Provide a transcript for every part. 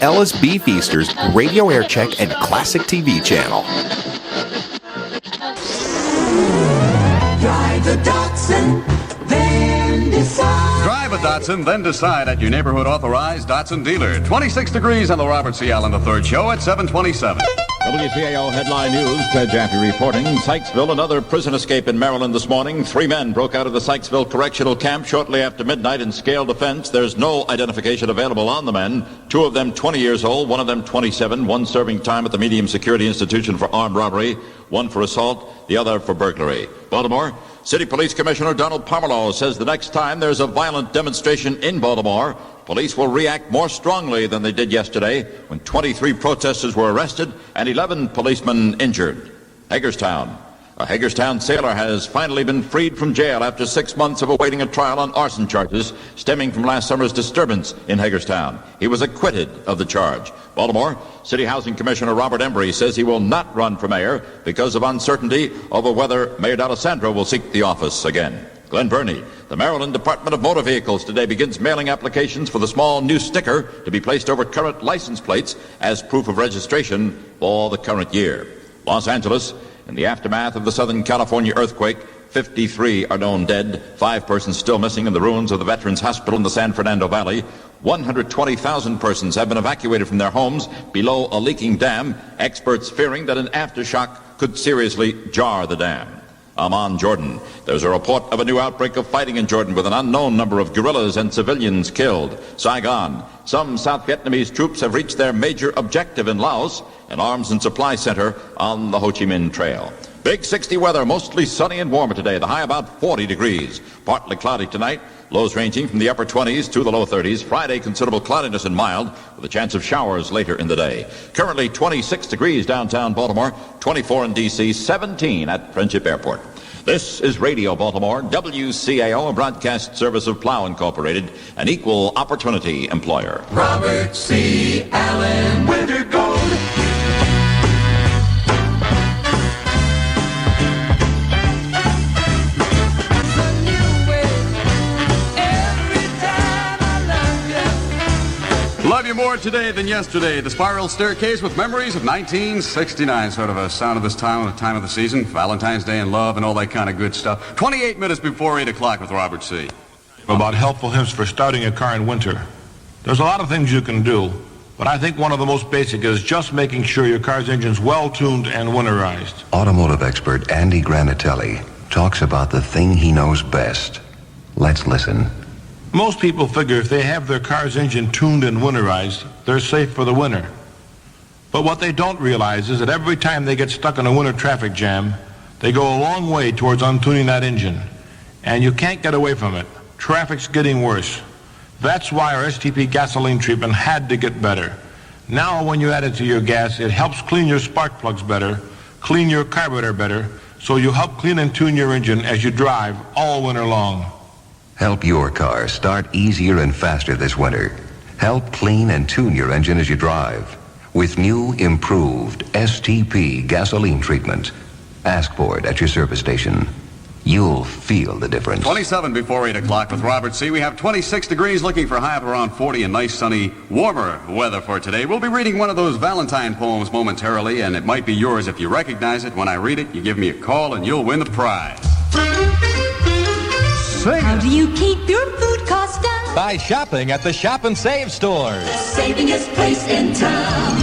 Ellis Beefeaster's Radio Aircheck and Classic TV channel. Drive a Datsun, then decide. Drive a Datsun, then decide at your neighborhood authorized Datsun dealer. 26 degrees on the Robert C. Allen III show at 727. WCAO headline news. Ted Jaffe reporting. Sykesville, another prison escape in Maryland this morning. 3 men broke out of the Sykesville Correctional Camp shortly after midnight and scaled a fence. There's no identification available on the men. 2 of them 20 years old, 1 of them 27, 1 serving time at the Medium Security Institution for armed robbery, 1 for assault, the other for burglary. Baltimore, City Police Commissioner Donald Pomerleau says the next time there's a violent demonstration in Baltimore, police will react more strongly than they did yesterday when 23 protesters were arrested and 11 policemen injured. Hagerstown. A Hagerstown sailor has finally been freed from jail after 6 months of awaiting a trial on arson charges stemming from last summer's disturbance in Hagerstown. He was acquitted of the charge. Baltimore, City Housing Commissioner Robert Embry says he will not run for mayor because of uncertainty over whether Mayor D'Alessandro will seek the office again. Glen Burnie, the Maryland Department of Motor Vehicles today begins mailing applications for the small new sticker to be placed over current license plates as proof of registration for the current year. Los Angeles, in the aftermath of the Southern California earthquake, 53 are known dead, 5 persons still missing in the ruins of the Veterans Hospital in the San Fernando Valley. 120,000 persons have been evacuated from their homes below a leaking dam, experts fearing that an aftershock could seriously jar the dam. Amman, Jordan. There's a report of a new outbreak of fighting in Jordan with an unknown number of guerrillas and civilians killed. Saigon. Some South Vietnamese troops have reached their major objective in Laos, an arms and supply center on the Ho Chi Minh Trail. Big 60 weather, mostly sunny and warmer today. The high about 40 degrees. Partly cloudy tonight. Lows ranging from the upper 20s to the low 30s. Friday, considerable cloudiness and mild with a chance of showers later in the day. Currently 26 degrees downtown Baltimore, 24 in D.C., 17 at Friendship Airport. This is Radio Baltimore, WCAO, a broadcast service of Plow Incorporated, an equal opportunity employer. Robert C. Allen, Winter Gold. Love you more today than yesterday. The Spiral Staircase with memories of 1969. Sort of a sound of this time, the time of the season. Valentine's Day and love and all that kind of good stuff. 28 minutes before 8 o'clock with Robert C. About helpful hints for starting a car in winter. There's a lot of things you can do, but I think one of the most basic is just making sure your car's engine's well-tuned and winterized. Automotive expert Andy Granatelli talks about the thing he knows best. Let's listen. Most people figure if they have their car's engine tuned and winterized, they're safe for the winter. But what they don't realize is that every time they get stuck in a winter traffic jam, they go a long way towards untuning that engine. And you can't get away from it. Traffic's getting worse. That's why our STP gasoline treatment had to get better. Now when you add it to your gas, it helps clean your spark plugs better, clean your carburetor better, so you help clean and tune your engine as you drive all winter long. Help your car start easier and faster this winter. Help clean and tune your engine as you drive with new, improved STP gasoline treatment. Ask for it at your service station. You'll feel the difference. 27 before 8 o'clock with Robert C. We have 26 degrees, looking for a high of around 40 and nice, sunny, warmer weather for today. We'll be reading one of those Valentine poems momentarily, and it might be yours if you recognize it. When I read it, you give me a call and you'll win the prize. How do you keep your food costs down? By shopping at the Shop and Save stores. The savingest place in town.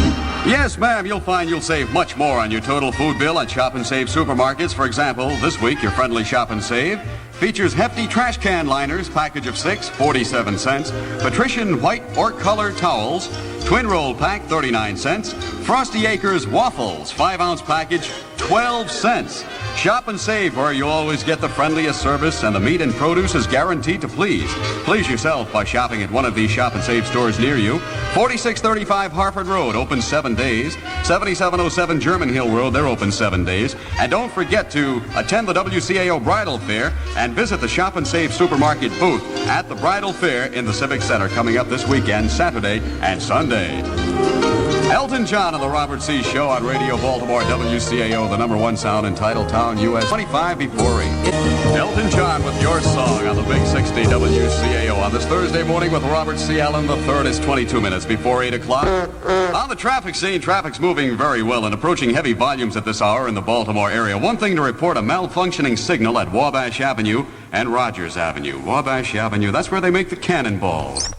Yes, ma'am, you'll find you'll save much more on your total food bill at Shop and Save supermarkets. For example, this week, your friendly Shop and Save features hefty trash can liners, package of 6, 47 cents. Patrician white or color towels, twin roll pack, 39 cents. Frosty Acres waffles, 5-ounce package, 12 cents. Shop and Save, where you'll always get the friendliest service, and the meat and produce is guaranteed to please. Please yourself by shopping at one of these Shop and Save stores near you. 4635 Harford Road, open 7 days. 7707 German Hill Road, they're open 7 days. And don't forget to attend the WCAO Bridal Fair and visit the Shop and Save supermarket booth at the Bridal Fair in the Civic Center coming up this weekend, Saturday and Sunday. Elton John on the Robert C. Show on Radio Baltimore, WCAO, the #1 sound in Titletown, U.S. 25 before 8. Elton John with your song on the Big 60 WCAO on this Thursday morning with Robert C. Allen III. Is 22 minutes before 8 o'clock. On the traffic scene, traffic's moving very well and approaching heavy volumes at this hour in the Baltimore area. One thing to report, a malfunctioning signal at Wabash Avenue and Rogers Avenue. Wabash Avenue, that's where they make the cannonballs.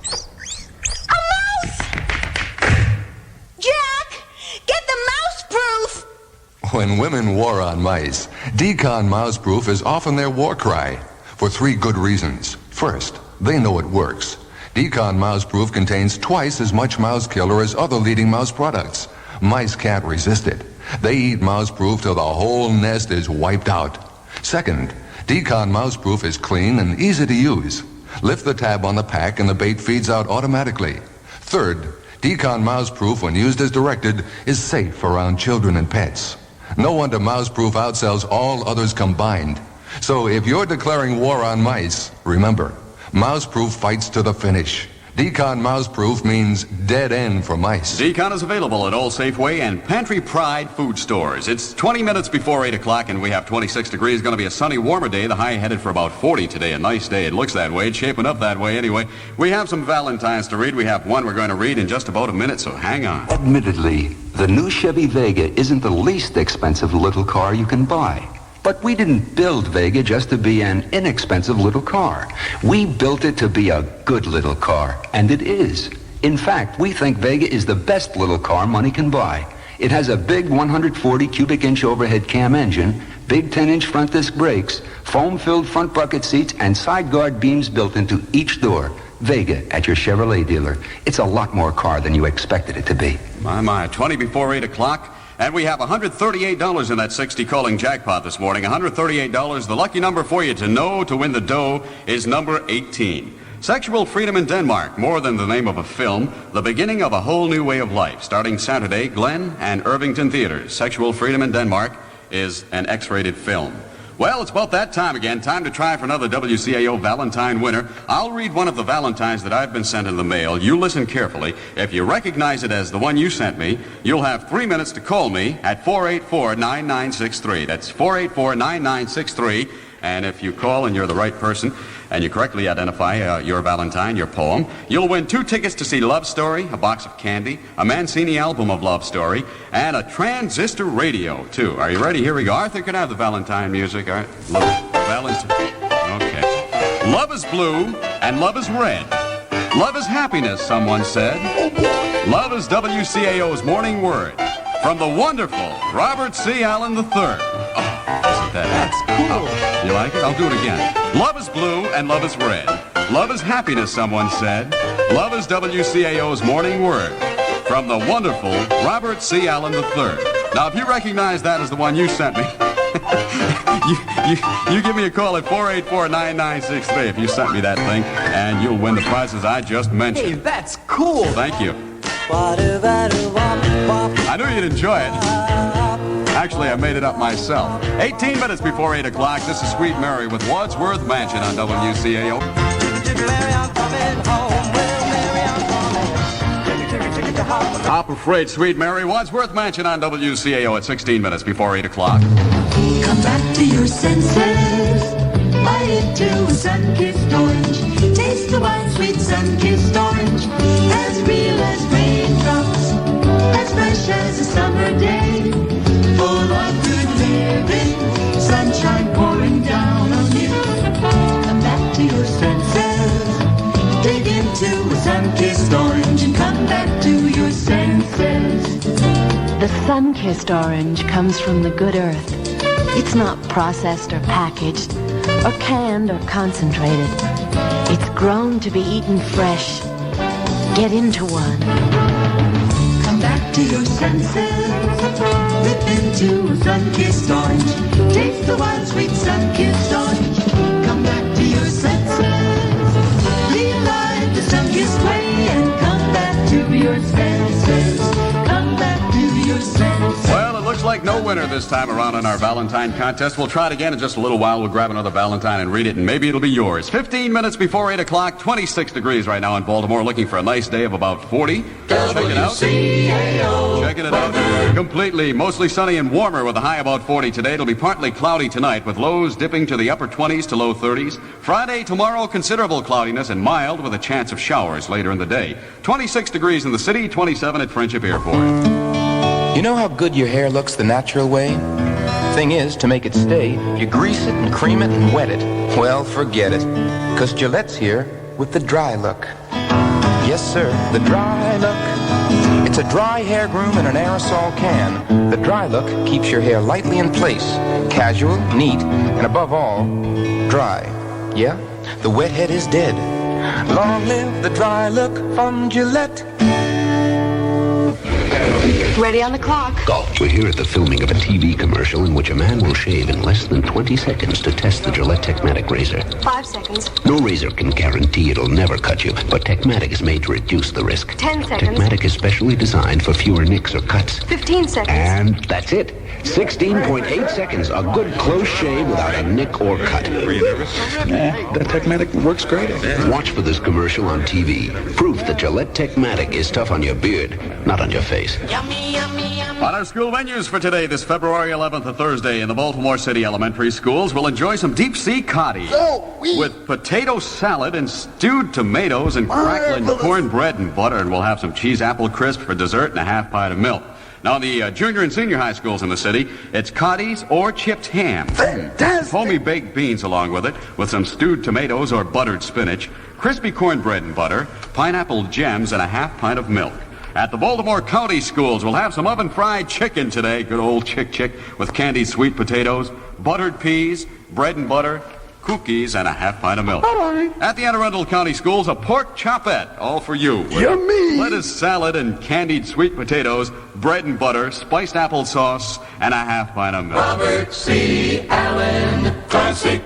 When women war on mice, Decon Mouseproof is often their war cry for 3 good reasons. First, they know it works. Decon Mouseproof contains twice as much mouse killer as other leading mouse products. Mice can't resist it. They eat Mouseproof till the whole nest is wiped out. Second, Decon Mouseproof is clean and easy to use. Lift the tab on the pack and the bait feeds out automatically. Third, Decon Mouseproof, when used as directed, is safe around children and pets. No wonder Mouseproof outsells all others combined. So if you're declaring war on mice, remember, Mouseproof fights to the finish. Decon Mouseproof means dead end for mice. Decon is available at all Safeway and Pantry Pride food stores. It's 20 minutes before 8 o'clock and we have 26 degrees. Going to be a sunny, warmer day. The high headed for about 40 today. A nice day. It looks that way. It's shaping up that way anyway. We have some Valentines to read. We have one we're going to read in just about a minute, so hang on. Admittedly, the new Chevy Vega isn't the least expensive little car you can buy. But we didn't build Vega just to be an inexpensive little car. We built it to be a good little car, and it is. In fact, we think Vega is the best little car money can buy. It has a big 140 cubic inch overhead cam engine, big 10-inch front disc brakes, foam-filled front bucket seats, and side guard beams built into each door. Vega at your Chevrolet dealer. It's a lot more car than you expected it to be. My, 20 before 8 o'clock. And we have $138 in that 60 calling jackpot this morning. $138. The lucky number for you to know to win the dough is number 18. Sexual Freedom in Denmark, more than the name of a film, the beginning of a whole new way of life. Starting Saturday, Glen and Irvington Theaters. Sexual Freedom in Denmark is an X-rated film. Well, it's about that time again. Time to try for another WCAO Valentine winner. I'll read one of the Valentines that I've been sent in the mail. You listen carefully. If you recognize it as the one you sent me, you'll have 3 minutes to call me at 484-9963. That's 484-9963. And if you call and you're the right person and you correctly identify your Valentine, your poem, you'll win 2 tickets to see Love Story, a box of candy, a Mancini album of Love Story, and a transistor radio, too. Are you ready? Here we go. Arthur, can I have the Valentine music? All right. Valentine. Okay. Love is blue and love is red. Love is happiness, someone said. Love is WCAO's morning word. From the wonderful Robert C. Allen III. Isn't that's cool. You like it? I'll do it again. Love is blue and love is red. Love is happiness, someone said. Love is WCAO's morning word. From the wonderful Robert C. Allen III. Now, if you recognize that as the one you sent me, you give me a call at 484-9963 if you sent me that thing, and you'll win the prizes I just mentioned. Hey, that's cool. Thank you. I knew you'd enjoy it. Actually, I made it up myself. 18 minutes before 8 o'clock, this is Sweet Mary with Wadsworth Mansion on WCAO. Hop of Freight, Sweet Mary, Wadsworth Mansion on WCAO at 16 minutes before 8 o'clock. Come back to your senses. Bite into a sun-kissed orange. Taste the wine, sweet sun-kissed orange. As real as raindrops, as fresh as a summer day. Full of good living, sunshine pouring down on you. Come back to your senses. Dig into a sun-kissed orange and come back to your senses. The sun-kissed orange comes from the good earth. It's not processed or packaged, or canned or concentrated. It's grown to be eaten fresh. Get into one. Come back to your senses. Dip into a sun-kissed orange. Taste the wild, sweet sun-kissed orange. Come back to your senses. Realize the sun-kissed way and come back to your senses. Come back to your senses. Well, it looks like no No winner this time around on our Valentine contest. We'll try it again in just a little while. We'll grab another Valentine and read it, and maybe it'll be yours. 15 minutes before 8 o'clock, 26 degrees right now in Baltimore, looking for a nice day of about 40. Check it out. Checking it out. Completely, mostly sunny and warmer with a high about 40 today. It'll be partly cloudy tonight with lows dipping to the upper 20s to low 30s. Friday, tomorrow, considerable cloudiness and mild with a chance of showers later in the day. 26 degrees in the city, 27 at Friendship Airport. You know how good your hair looks the natural way? Thing is, to make it stay, you grease it and cream it and wet it. Well, forget it. 'Cause Gillette's here with the dry look. Yes, sir, the dry look. It's a dry hair groom in an aerosol can. The dry look keeps your hair lightly in place, casual, neat, and above all, dry. Yeah, the wet head is dead. Long live the dry look from Gillette. Ready on the clock. Go. We're here at the filming of a TV commercial in which a man will shave in less than 20 seconds to test the Gillette Techmatic razor. 5 seconds. No razor can guarantee it'll never cut you, but Techmatic is made to reduce the risk. 10 seconds. Techmatic is specially designed for fewer nicks or cuts. 15 seconds. And that's it. 16.8 seconds. A good close shave without a nick or cut. Were you nervous? Nah, that Techmatic works great. Watch for this commercial on TV. Proof that Gillette Techmatic is tough on your beard, not on your face. On our school menus for today, this February 11th, a Thursday, in the Baltimore City elementary schools, we'll enjoy some deep-sea coddy with potato salad and stewed tomatoes and crackling cornbread and butter, and we'll have some cheese apple crisp for dessert and a half pint of milk. Now, in the junior and senior high schools in the city, it's coddies or chipped ham. Fantastic! Foamy baked beans along with it, with some stewed tomatoes or buttered spinach, crispy cornbread and butter, pineapple gems, and a half pint of milk. At the Baltimore County schools, we'll have some oven-fried chicken today, good old chick, with candied sweet potatoes, buttered peas, bread and butter, cookies, and a half pint of milk. Bye-bye. At the Anne Arundel County schools, a pork chopette, all for you. Yummy! Lettuce salad and candied sweet potatoes, bread and butter, spiced applesauce, and a half pint of milk. Robert C. Allen, classic.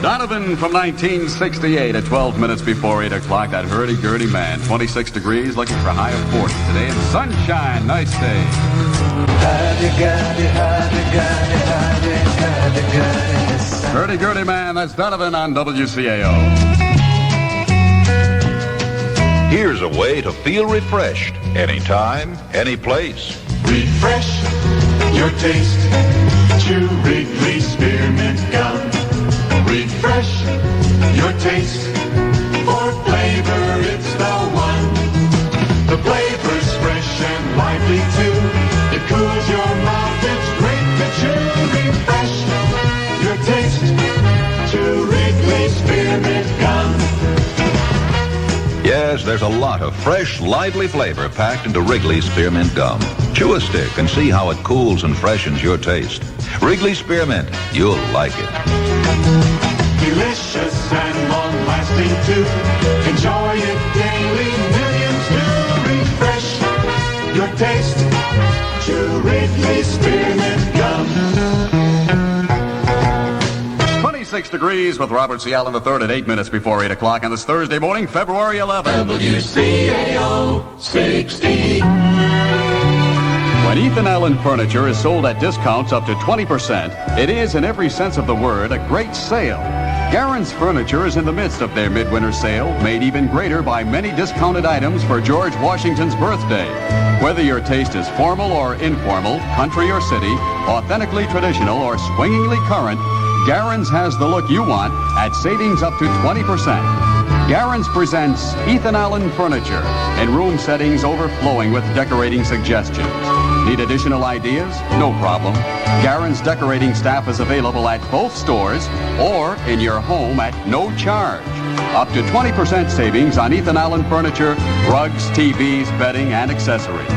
Donovan from 1968 at 12 minutes before 8 o'clock. That hurdy-gurdy man. 26 degrees, looking for a high of 40 today. And sunshine, nice day. Hurdy-gurdy man, that's Donovan on WCAO. Here's a way to feel refreshed anytime, any place. Refresh your taste. Chew Wrigley Spearmint Gum. Refresh your taste. For flavor, it's the one. The flavor's fresh and lively too. It cools your mouth, it's great to chew. Refresh your taste. Chew Wrigley Spearmint Gum. Yes, there's a lot of fresh, lively flavor packed into Wrigley Spearmint Gum. Chew a stick and see how it cools and freshens your taste. Wrigley Spearmint, you'll like it. Delicious and long-lasting too. Enjoy it daily, millions do. Refresh your taste. Chew Wrigley Spearmint Gum. 26 degrees with Robert C. Allen III at 8 minutes before 8 o'clock on this Thursday morning, February 11th. WCAO 60. When Ethan Allen Furniture is sold at discounts up to 20%, it is, in every sense of the word, a great sale. Garen's Furniture is in the midst of their midwinter sale, made even greater by many discounted items for George Washington's birthday. Whether your taste is formal or informal, country or city, authentically traditional or swingingly current, Garen's has the look you want at savings up to 20%. Garen's presents Ethan Allen Furniture in room settings overflowing with decorating suggestions. Need additional ideas? No problem. Garen's decorating staff is available at both stores or in your home at no charge. Up to 20% savings on Ethan Allen Furniture, rugs, TVs, bedding, and accessories.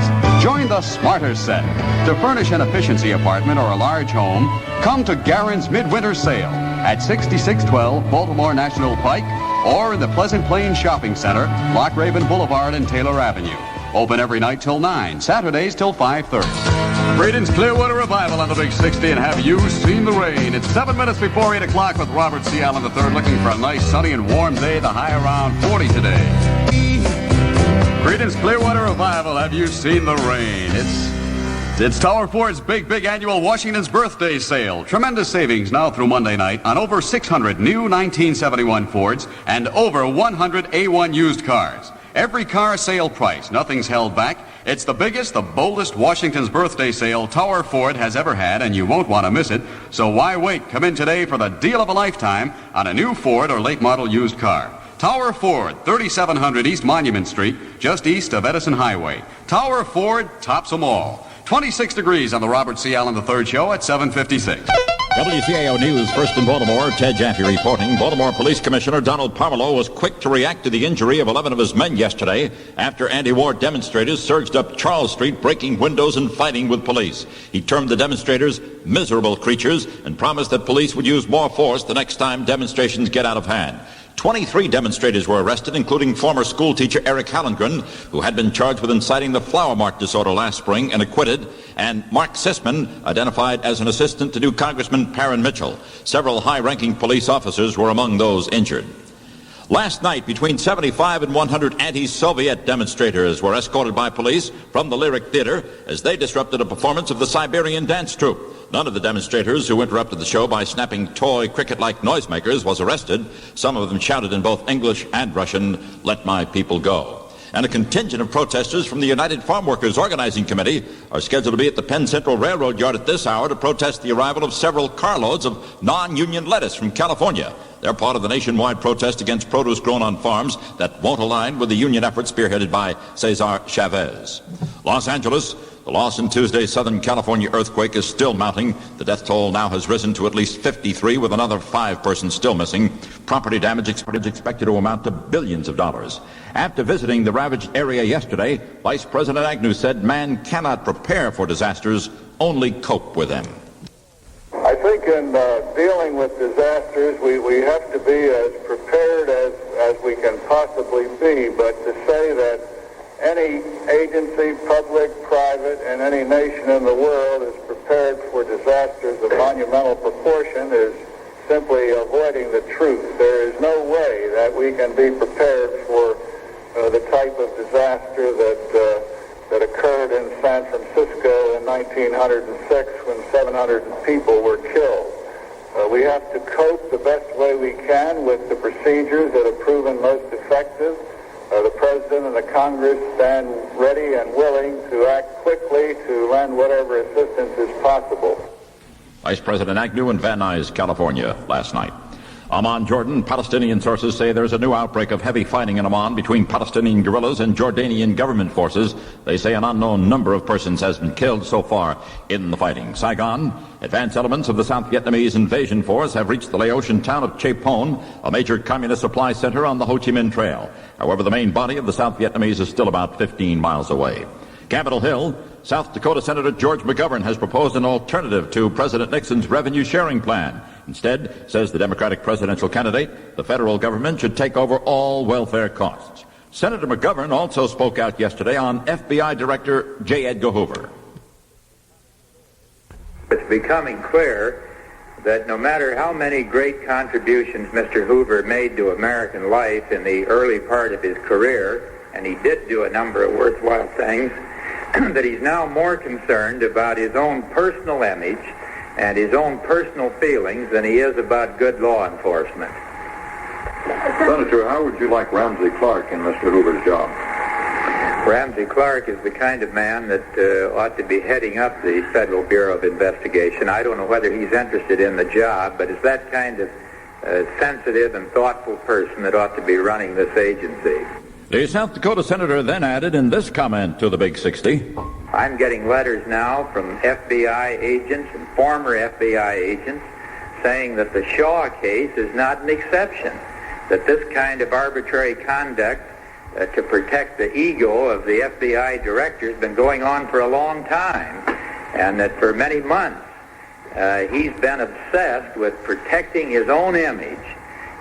Join the Smarter Set. To furnish an efficiency apartment or a large home, come to Garen's Midwinter Sale at 6612 Baltimore National Pike or in the Pleasant Plains Shopping Center, Lock Raven Boulevard and Taylor Avenue. Open every night till 9, Saturdays till 5:30. Braden's Clearwater Revival on the Big 60, and have you seen the rain? It's 7 minutes before 8 o'clock with Robert C. Allen III, looking for a nice sunny and warm day, the high around 40 today. Braden's Clearwater Revival, have you seen the rain? It's It's Tower Ford's big annual Washington's Birthday Sale. Tremendous savings now through Monday night on over 600 new 1971 Fords and over 100 A1 used cars. Every car sale price. Nothing's held back. It's the biggest, the boldest Washington's Birthday Sale Tower Ford has ever had, and you won't want to miss it. So why wait? Come in today for the deal of a lifetime on a new Ford or late model used car. Tower Ford, 3700 East Monument Street, just east of Edison Highway. Tower Ford tops them all. 26 degrees on the Robert C. Allen III show at 7:56. WCAO News, first in Baltimore, Ted Jaffe reporting. Baltimore Police Commissioner Donald Parmelow was quick to react to the injury of 11 of his men yesterday after anti-war demonstrators surged up Charles Street, breaking windows and fighting with police. He termed the demonstrators miserable creatures and promised that police would use more force the next time demonstrations get out of hand. 23 demonstrators were arrested, including former schoolteacher Eric Hallengren, who had been charged with inciting the flower mart disorder last spring and acquitted, and Mark Sisman, identified as an assistant to new Congressman Parren Mitchell. Several high-ranking police officers were among those injured. Last night, between 75 and 100 anti-Soviet demonstrators were escorted by police from the Lyric Theater as they disrupted a performance of the Siberian dance troupe. None of the demonstrators who interrupted the show by snapping toy cricket-like noisemakers was arrested. Some of them shouted in both English and Russian, "Let my people go." And a contingent of protesters from the United Farm Workers Organizing Committee are scheduled to be at the Penn Central Railroad Yard at this hour to protest the arrival of several carloads of non-union lettuce from California. They're part of the nationwide protest against produce grown on farms that won't align with the union effort spearheaded by Cesar Chavez. Los Angeles, the loss in Tuesday's Southern California earthquake is still mounting. The death toll now has risen to at least 53, with another 5 persons still missing. Property damage expected to amount to billions of dollars. After visiting the ravaged area yesterday, Vice President Agnew said man cannot prepare for disasters, only cope with them. I think in dealing with disasters, we have to be as prepared as we can possibly be, but to say that any agency, public, private, and any nation in the world is prepared for disasters of monumental proportion is simply avoiding the truth. There is no way that we can be prepared for the type of disaster that occurred in San Francisco in 1906 when 700 people were killed. We have to cope the best way we can with the procedures that have proven most effective. The President and the Congress stand ready and willing to act quickly to lend whatever assistance is possible. Vice President Agnew in Van Nuys, California, last night. Amman, Jordan, Palestinian sources say there's a new outbreak of heavy fighting in Amman between Palestinian guerrillas and Jordanian government forces. They say an unknown number of persons has been killed so far in the fighting. Saigon, advanced elements of the South Vietnamese invasion force have reached the Laotian town of Che Pon, a major communist supply center on the Ho Chi Minh Trail. However, the main body of the South Vietnamese is still about 15 miles away. Capitol Hill, South Dakota Senator George McGovern has proposed an alternative to President Nixon's revenue sharing plan. Instead, says the Democratic presidential candidate, the federal government should take over all welfare costs. Senator McGovern also spoke out yesterday on FBI Director J. Edgar Hoover. It's becoming clear that no matter how many great contributions Mr. Hoover made to American life in the early part of his career, and he did do a number of worthwhile things, that he's now more concerned about his own personal image and his own personal feelings than he is about good law enforcement. Senator, how would you like Ramsey Clark in Mr. Hoover's job? Ramsey Clark is the kind of man that ought to be heading up the Federal Bureau of Investigation. I don't know whether he's interested in the job, but it's that kind of sensitive and thoughtful person that ought to be running this agency. The South Dakota senator then added in this comment to the Big 60. I'm getting letters now from FBI agents and former FBI agents saying that the Shaw case is not an exception, that this kind of arbitrary conduct to protect the ego of the FBI director has been going on for a long time, and that for many months he's been obsessed with protecting his own image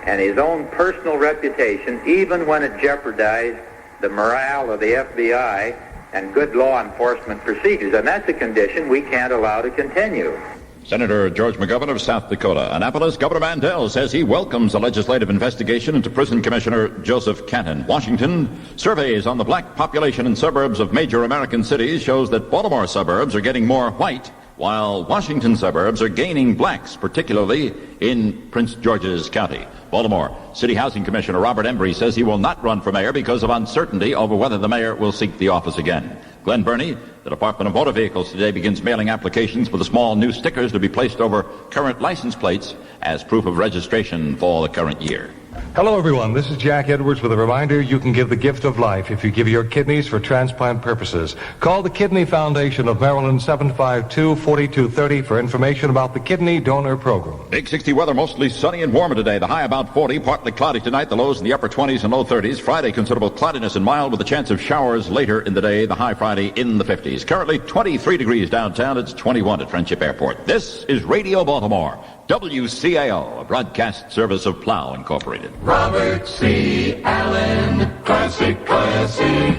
and his own personal reputation, even when it jeopardized the morale of the FBI and good law enforcement procedures. And that's a condition we can't allow to continue. Senator George McGovern of South Dakota. Annapolis, Governor Mandel says he welcomes a legislative investigation into Prison Commissioner Joseph Cannon. Washington, surveys on the black population in suburbs of major American cities shows that Baltimore suburbs are getting more white, while Washington suburbs are gaining blacks, particularly in Prince George's County. Baltimore City Housing Commissioner Robert Embry says he will not run for mayor because of uncertainty over whether the mayor will seek the office again. Glen Burnie, the Department of Motor Vehicles today begins mailing applications for the small new stickers to be placed over current license plates as proof of registration for the current year. Hello, everyone. This is Jack Edwards with a reminder you can give the gift of life if you give your kidneys for transplant purposes. Call the Kidney Foundation of Maryland 752-4230 for information about the Kidney Donor Program. Big 60 weather, mostly sunny and warmer today. The high about 40, partly cloudy tonight. The lows in the upper 20s and low 30s. Friday, considerable cloudiness and mild with a chance of showers later in the day. The high Friday in the 50s. Currently 23 degrees downtown. It's 21 at Friendship Airport. This is Radio Baltimore. WCAO, a broadcast service of Plow Incorporated. Robert C. Allen, classic, classic.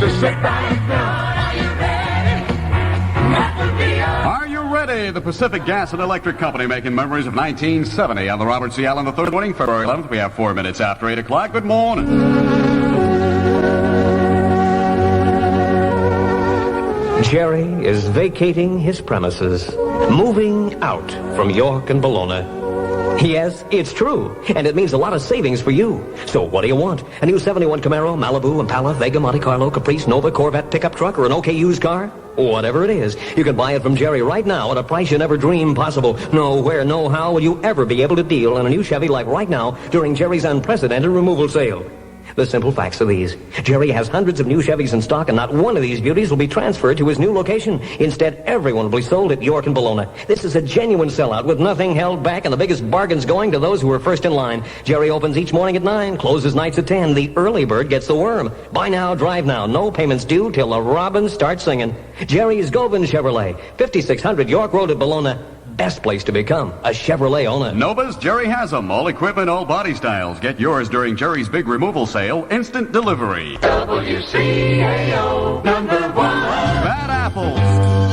To sit back and are you ready? That will be Are you ready? The Pacific Gas and Electric Company making memories of 1970 on the Robert C. Allen III morning, February 11th. We have 4 minutes after 8 o'clock. Good morning. Jerry is vacating his premises, moving out from York and Bologna. Yes, it's true, and it means a lot of savings for you. So what do you want? A new 71 Camaro, Malibu, Impala, Vega, Monte Carlo, Caprice, Nova, Corvette, pickup truck, or an OK used car? Whatever it is, you can buy it from Jerry right now at a price you never dreamed possible. No where, no how will you ever be able to deal on a new Chevy like right now during Jerry's unprecedented removal sale. The simple facts are these. Jerry has hundreds of new Chevys in stock, and not one of these beauties will be transferred to his new location. Instead, everyone will be sold at York and Bologna. This is a genuine sellout with nothing held back, and the biggest bargains going to those who are first in line. Jerry opens each morning at 9, closes nights at 10. The early bird gets the worm. Buy now, drive now. No payments due till the robins start singing. Jerry's Govan Chevrolet, 5600 York Road at Bologna. Best place to become a Chevrolet owner. Nova's Jerry has them. All equipment, all body styles. Get yours during Jerry's big removal sale. Instant delivery. WCAO number 1. Bad apples.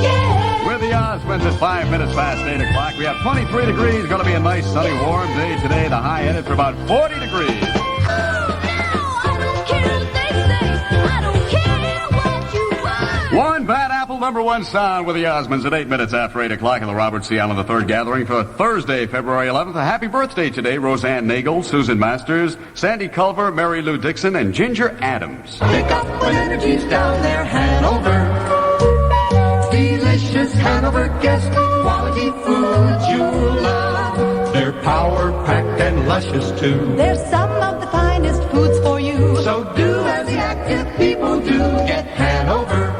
Yeah. We're the Osmonds at 5 minutes past 8 o'clock. We have 23 degrees. Going to be a nice, sunny, warm day today. The high headed for about 40 degrees. One bad apple, number 1 sound with the Osmonds at 8 minutes after 8 o'clock in the Robert C. Allen III gathering for Thursday, February 11th. A happy birthday today, Roseanne Nagel, Susan Masters, Sandy Culver, Mary Lou Dixon, and Ginger Adams. Pick up when energy's down there, Hanover. Delicious Hanover guest, quality food you'll love. They're power-packed and luscious, too. There's some of the finest foods for you. So do as the active people do. Get Hanover.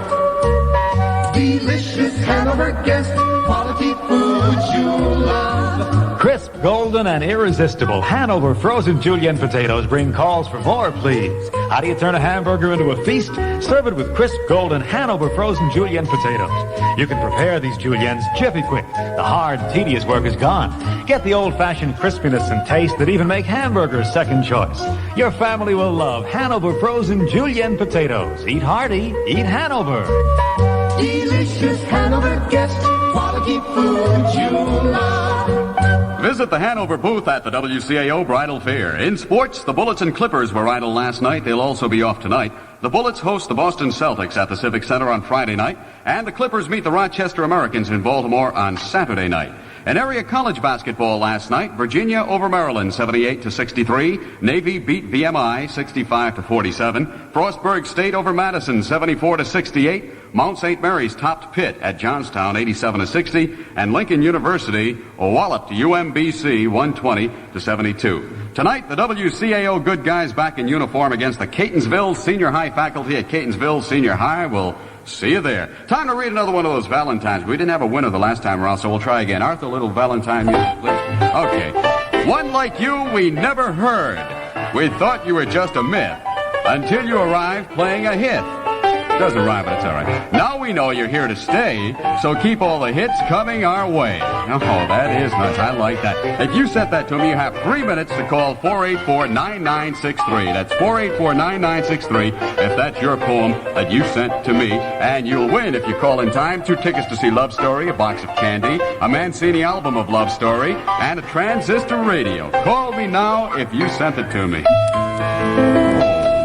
Delicious Hanover guest, quality foods you'll love. Crisp, golden, and irresistible Hanover frozen julienne potatoes bring calls for more, please. How do you turn a hamburger into a feast? Serve it with crisp, golden Hanover frozen julienne potatoes. You can prepare these juliennes jiffy quick. The hard, tedious work is gone. Get the old-fashioned crispiness and taste that even make hamburgers second choice. Your family will love Hanover frozen julienne potatoes. Eat hearty, eat Hanover. Delicious Hanover guest, quality food you'll love. Visit the Hanover booth at the WCAO Bridal Fair. In sports, the Bullets and Clippers were idle last night. They'll also be off tonight. The Bullets host the Boston Celtics at the Civic Center on Friday night, and the Clippers meet the Rochester Americans in Baltimore on Saturday night. In area college basketball last night, Virginia over Maryland 78-63. Navy beat VMI 65-47. Frostburg State over Madison 74-68. Mount St. Mary's topped Pitt at Johnstown 87-60. And Lincoln University walloped UMBC 120-72. Tonight, the WCAO good guys back in uniform against the Catonsville Senior High faculty at Catonsville Senior High. We'll see you there. Time to read another one of those Valentines. We didn't have a winner the last time around, so we'll try again. Arthur, a little Valentine music, please. Okay. One like you we never heard. We thought you were just a myth until you arrived playing a hit. Doesn't rhyme, but it's all right. Now we know you're here to stay, so keep all the hits coming our way. Oh, that is nice. I like that. If you sent that to me, you have 3 minutes to call 484-9963. That's 484-9963 if that's your poem that you sent to me. And you'll win if you call in time 2 tickets to see Love Story, a box of candy, a Mancini album of Love Story, and a transistor radio. Call me now if you sent it to me.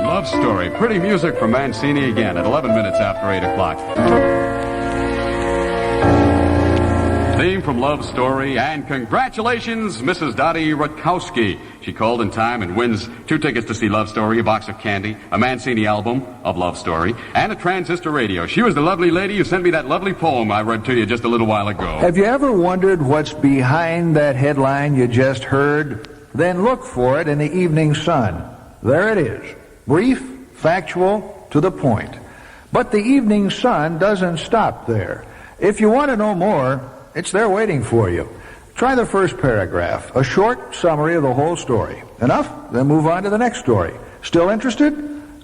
Love Story. Pretty music from Mancini again at 11 minutes after 8 o'clock. Theme from Love Story, and congratulations, Mrs. Dottie Rutkowski. She called in time and wins 2 tickets to see Love Story, a box of candy, a Mancini album of Love Story, and a transistor radio. She was the lovely lady who sent me that lovely poem I read to you just a little while ago. Have you ever wondered what's behind that headline you just heard? Then look for it in the Evening Sun. There it is. Brief, factual, to the point. But the Evening Sun doesn't stop there. If you want to know more, it's there waiting for you. Try the first paragraph, a short summary of the whole story. Enough? Then move on to the next story. Still interested?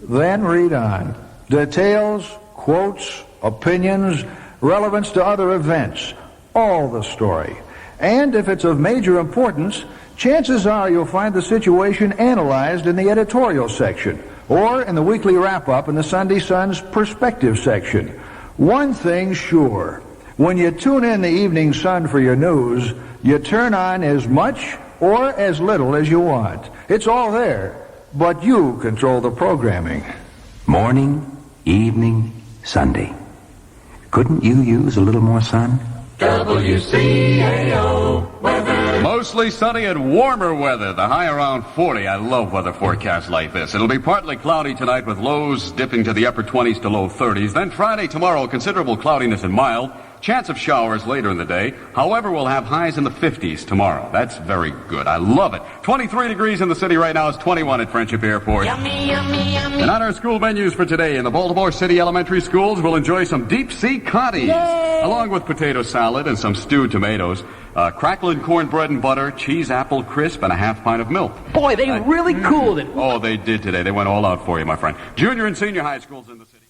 Then read on. Details, quotes, opinions, relevance to other events. All the story. And if it's of major importance, chances are you'll find the situation analyzed in the editorial section or in the weekly wrap-up in the Sunday Sun's perspective section. One thing's sure. When you tune in the Evening Sun for your news, you turn on as much or as little as you want. It's all there, but you control the programming. Morning, evening, Sunday. Couldn't you use a little more sun? WCAO weather. Mostly sunny and warmer weather. The high around 40. I love weather forecasts like this. It'll be partly cloudy tonight with lows dipping to the upper 20s to low 30s. Then Friday, tomorrow, considerable cloudiness and mild. Chance of showers later in the day. However, we'll have highs in the 50s tomorrow. That's very good. I love it. 23 degrees in the city right now. It's 21 at Friendship Airport. Yummy, yummy, yummy. And on our school menus for today, in the Baltimore City elementary schools, we'll enjoy some deep-sea coddies, along with potato salad and some stewed tomatoes, crackling cornbread and butter, cheese apple crisp, and a half pint of milk. Boy, they really cooled it. Oh, they did today. They went all out for you, my friend. Junior and senior high schools in the city.